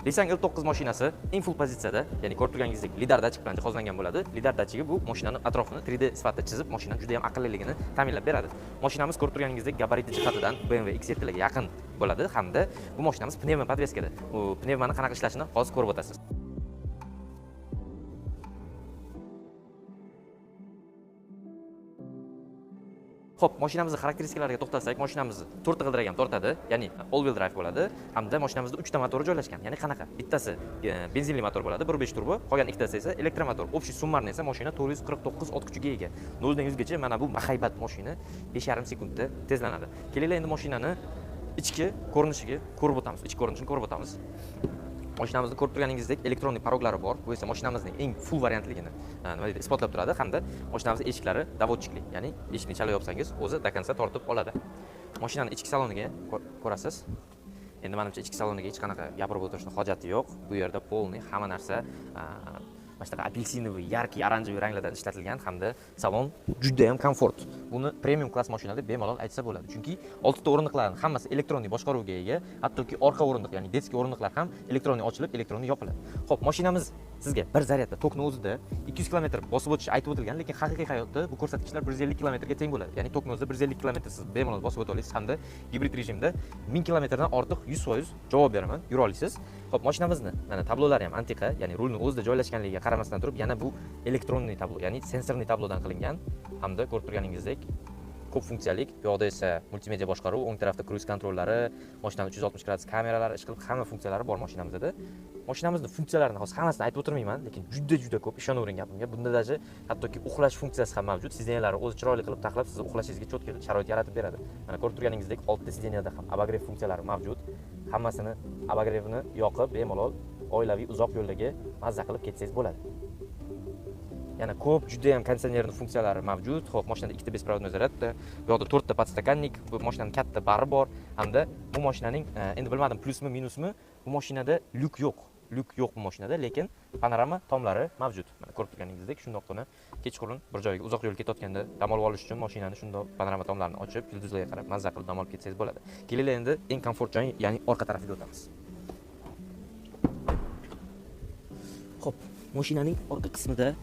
Nissan L9 mashinasi eng full pozitsiyada, ya'ni ko'rib turganingizdek lidar datchik bilan jihozlangan bo'ladi. Lidar datchigi bu mashinani atrofini 3D sifatida chizib, mashinani juda ham aqlliligini ta'minlab beradi. Mashinamiz ko'rib turganingizdek gabariti jihatidan BMW X7 ga yaqin bo'ladi hamda bu mashinamiz pnevma podveskada. Bu pnevmani qanaqa ishlashini hozir ko'rib o'tasiz. Xo'p, mashinamizning xarakteristikalariga to'xtalsak, mashinamiz 4 ta g'ildirak ham tortadi, ya'ni all wheel drive bo'ladi, hamda mashinamizda 3 ta motori joylashgan. Ya'ni qanaqa? Bittasi benzinli motor bo'ladi, 1.5 turbo, qolgan ikkitasi esa elektromotor. Общий summarni esa mashina 449 ot kuchiga ega. 0 dan 100 gacha mana bu mahaybat mashina 5,5 sekundda tezlanadi. Kelinglar endi mashinani ichki ko'rinishiga ko'rib o'tamiz. Ichki ko'rinishini ko'rib o'tamiz. Mashinamizni ko'rib turganingizdek elektronik paroglari bor. Bu esa mashinamizning eng full variantligini nima deydi, isbotlab turadi hamda mashinamizning eshiklari davodchikli, ya'ni eshikni chala yopsangiz o'zi do konca tortib oladi. Mashinani ichki saloniga ko'rasiz. Endi menimcha ichki saloniga hech qanaqa gapirib o'tirishni hojati yo'q. Bu yerda polniy hamma narsa mana apelsinoviy, yarkiy, oranjoviy ranglardan ishlatilgan hamda salon juda ham komfort. Buni premium klass mashina deb bemalol aytsa bo'ladi. Chunki 6 ta o'rindiqlarning hammasi elektronik boshqaruvga ega, hattoki orqa o'rindiq, ya'ni detskiy o'rindiqlar ham elektronik ochilib, elektronik yopiladi. Xo'p, mashinamiz sizga bir zaryadda tokni o'zida 200 km bosib o'tishi aytib o'tilgan, lekin haqiqiy hayotda bu ko'rsatkichlar 150 km ga teng bo'ladi. Ya'ni tokni o'zida 150 km siz bemalol bosib o'ta olasiz hamda gibrid rejimda 1000 km dan ortiq 100% javob beraman, yura olasiz. Xo'p, mashinamizni mana tablolari ham antiqa, ya'ni rulni o'zida joylashganligiga qaramasdan turib, yana bu elektronniy tablo, ya'ni sensorli tablodan qilingan hamda ko'rib turganingizdek ko'p funksiyalik. Bu yoqda esa multimedia boshqaruv, o'ng tarafda cruise kontrollari, mashinani 360 gradus kameralari, ish qilib hamma funksiyalari bor mashinamizda. Mashinamizning funksiyalarini hozir hammasini aytib o'tirmayman, lekin juda ko'p, ishonavering gapimga. Bunda даже hattoki uxlash funksiyasi ham mavjud. Sidenyalarni o'zi chiroyli qilib taxlab, sizni uxlashingizga cho'tka sharoit yaratib beradi. Mana ko'rib turganingizdek, oltita sidenyada ham abagrev funksiyalari mavjud. Hammasini abagrevni yoqib, bemalol oilaviy uzoq yo'ldagi mazza qilib ketsangiz bo'ladi. Yana ko'p juda ham konditsionerning funksiyalari mavjud. Xo'p, mashinada ikkita besprovодной zaryadda, bu yoqda 4 ta podstakannik, bu mashinaning katta bari bor hamda bu mashinaning endi bilmadim plyusmi minusmi, bu mashinada lyuk yo'q. Lyuk yo'q bu mashinada, lekin panorama tomlari mavjud. Mana ko'rib turganingizdek, shundoqqina kechqurun bir joyga uzoq yo'l ketayotganda dam olib olish uchun mashinani shundoq panorama tomlarini ochib, yulduzlarga qarab mazza qilib dam olib ketsangiz bo'ladi. Kelinglar endi eng komfort joy, ya'ni orqa tarafiga o'tamiz. Xo'p, mashinaning orqa qismida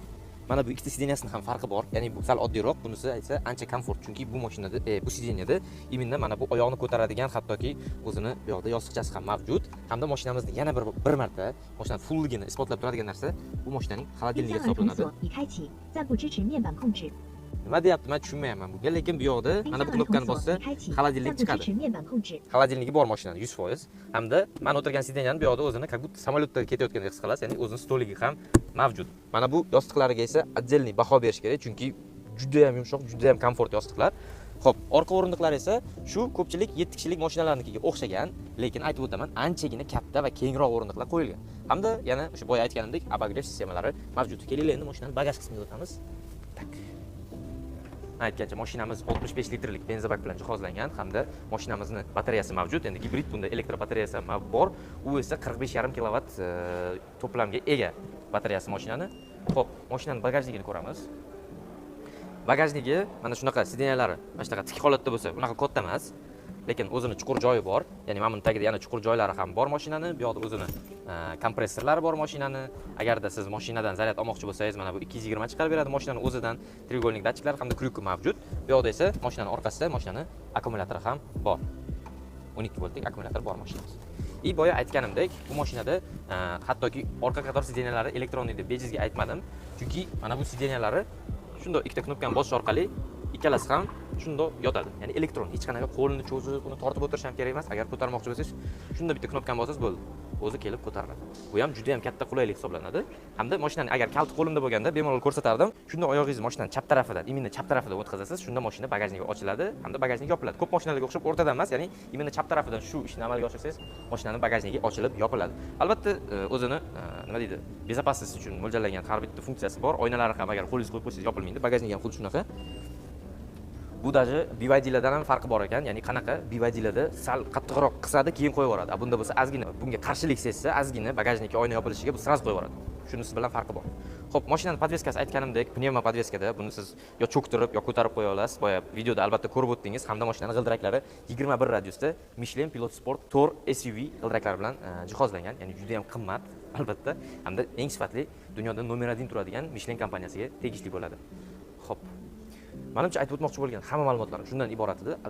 mana bu ikkita sidenyasining ham farqi bor. Ya'ni bu sal oddiyroq, bunisi esa ancha komfort. Chunki bu mashinada, bu sidenyada imенно mana bu oyoqni ko'taradigan, hattoki o'zini bu yoqda yostiqchasi ham mavjud. Hamda mashinamizning yana bir marta mashina fullligini isbotlab turadigan narsa, bu mashinaning xolodilnigi hisoblanadi. Nima deyapti, men tushunmayapman bunga, lekin bu yoqda mana bu knopkani bossa xolodilnik chiqadi. Xolodilnigi bor mashinaning 100%. Hamda men o'tirgan sidenyani bu yoqda o'zini как будто samolyotda ketayotgandek his qilasiz, ya'ni o'zining stoligi ham mavjud. Mana bu yostiqlariga esa отдельный baho berish kerak, chunki juda ham yumshoq, juda ham komfort yostiqlar. Xo'p, orqa o'rindiqlar esa shu ko'pchilik 7 kishilik mashinalarnikiga o'xshagan, lekin aytib o'taman, anchagina katta va kengroq o'rindiqlar qo'yilgan. Hamda yana o'sha boya aytganimdek abagrev sistemalari mavjud. Kelinglar endi mashinaning bagaj qismiga o'tamiz. Tak. Aytgancha mashinamiz 65 litrlik benzobak bilan jihozlangan hamda mashinamizning batareyasi mavjud. Endi gibrid, bunda elektr batareyasi ham bor. U esa 45,5 kW to'plamga ega batareyasi mashinani. Xo'p, mashinaning bagajligini ko'ramiz. Bagajligi mana shunaqa sidenyalari, mana shunaqa tik holatda bo'lsa, bunaqa katta emas, lekin o'zini chuqur joyi bor. Ya'ni mana bu tagida yana chuqur joylari ham bor mashinani. Bu yoqda o'zini kompressorlari bor mashinani. Agarda siz mashinadan zaryad olmoqchi bo'lsangiz, mana bu 220 chiqarib beradi mashinani o'zidan. Треугольник datchiklar hamda kryuki mavjud. Bu yoqda esa mashinaning orqasida mashinaning akkumulyatori ham bor. 12 voltlik akkumulyator bor mashinamiz. Boya aytganimdek, bu mashinada hattoki orqa qator sidenyalari elektronik deb bejizga aytmadim. Chunki mana bu sidenyalari shundoq ikkita knopkani bosish orqali ikkalasi ham shundoq yotadi. Ya'ni elektron, hech qanaqa qo'lni cho'zib, uni tortib o'tirish ham kerak emas. Agar ko'tarmoqchi bo'lsangiz, shunda bitta knopkani bosangiz bo'ldi. O'zi kelib ko'tariladi. Bu ham juda ham katta qulaylik hisoblanadi. Hamda mashinani agar kalti qo'limda bo'lganda bemalol ko'rsatardim. Shunda oyog'ingizni mashinaning chap tarafidan, imенно chap tarafidan o'tkazasiz, shunda mashina bagajnigi ochiladi hamda bagajnik yopiladi. Ko'p mashinalarga o'xshab o'rtadan emas, ya'ni imенно chap tarafidan shu ishni amalga oshirsangiz, mashinaning bagajnigi ochilib yopiladi. Albatta, o'zini nima deydi, bezopasnost uchun mo'ljallangan har bitta funksiyasi bor. Oynalari ham agar qo'lingiz qo'yib qo'ysangiz yopilmaydi. Bagajnigi ham xuddi shunaqa. Bu даже BYD-lardan ham farqi bor ekan. Ya'ni qanaqa BYD-larda sal qattiqroq qisadi, keyin qo'yib yuboradi. Bunda bo'lsa ozgina bunga qarshilik sezsa, ozgina bagajniki oyna yopilishiga bu sraz qo'yib yuboradi. shunisi bilan farqi bor. Xo'p, mashinani podveskasi aytganimdek, pnevma podveskada buni siz yo cho'ktirib yo ko'tarib qo'ya olasiz. Boya videoda albatta ko'rib o'tdingiz, hamda mashinani g'ildiraklari 21 radiusda Michelin Pilot Sport Tour SUV g'ildiraklari bilan jihozlangan, ya'ni juda ham qimmat albatta, hamda eng sifatli dunyoda nomer 1 turadigan Michelin kompaniyasiga tegishli bo'ladi. Xo'p. Menimcha aytib o'tmoqchi bo'lgan hamma ma'lumotlar shundan iborat edi.